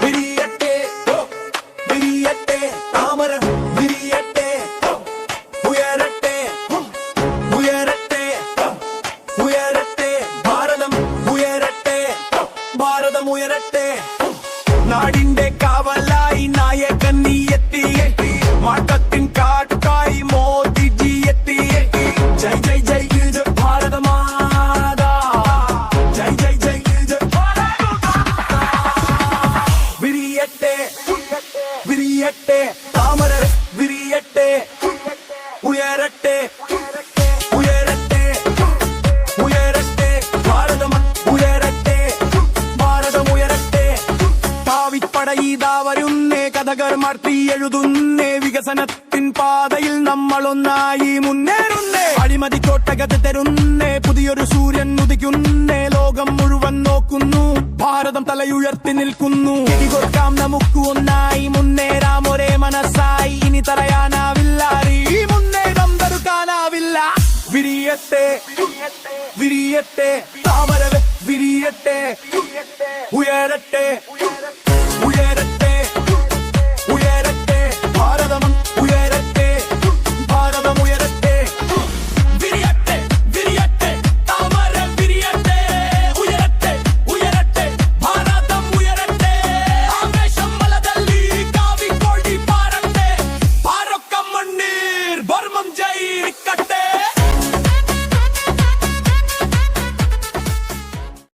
വിരിയട്ടെ വിരിയട്ടെ താമര വിരിയട്ടെ ഉയരട്ടെ ഉയരട്ടെ ഉയരട്ടെ ഭാരതം ഉയരട്ടെ ഭാരതം ഉയരട്ടെ നാടിന്റെ കാവലായി നായകൻ നീ എത്തി മാറ്റത്തിൻ കാട്ടായി മോദിജി എത്തി ജയ് ജയ് ജയ് ജയ് ഭാരത മാതാ ജയ് ജയ് ജയ് ജയ് വിരിയട്ടെ വിരിയട്ടെ താമര വിരിയട്ടെ ഉയരട്ടെ ഉയരട്ടെ ഉയരട്ടെ ഭാരതം ഉയരട്ടെ ഭാരതം ഉയരട്ടെ കാവിപ്പടയിതാ വരുന്നേ കഥകൾ മാറ്റി എഴുതുന്നേ വികസനത്തിൻ പാതയിൽ നമ്മളൊന്നായി മുന്നേറുന്നേ അഴിമതി കോട്ടകത്ത് തരുന്നേ പുതിയൊരു സൂര്യൻ ഉദിക്കുന്നേ ലോകം മുഴുവൻ നോക്കുന്നു ഭാരതം തലയുയർത്തി നിൽക്കുന്നു കൊടുക്കാം നമുക്ക് ഒന്നായി മുന്നേറാം ഒരേ മനസ്സായി ഇനി തടയാനാവില്ല ഈ മുന്നേറ്റം തടുക്കാനാവില്ല വിരിയട്ടെ വിരിയട്ടെ താമര വിരിയട്ടെ ഉയരട്ടെ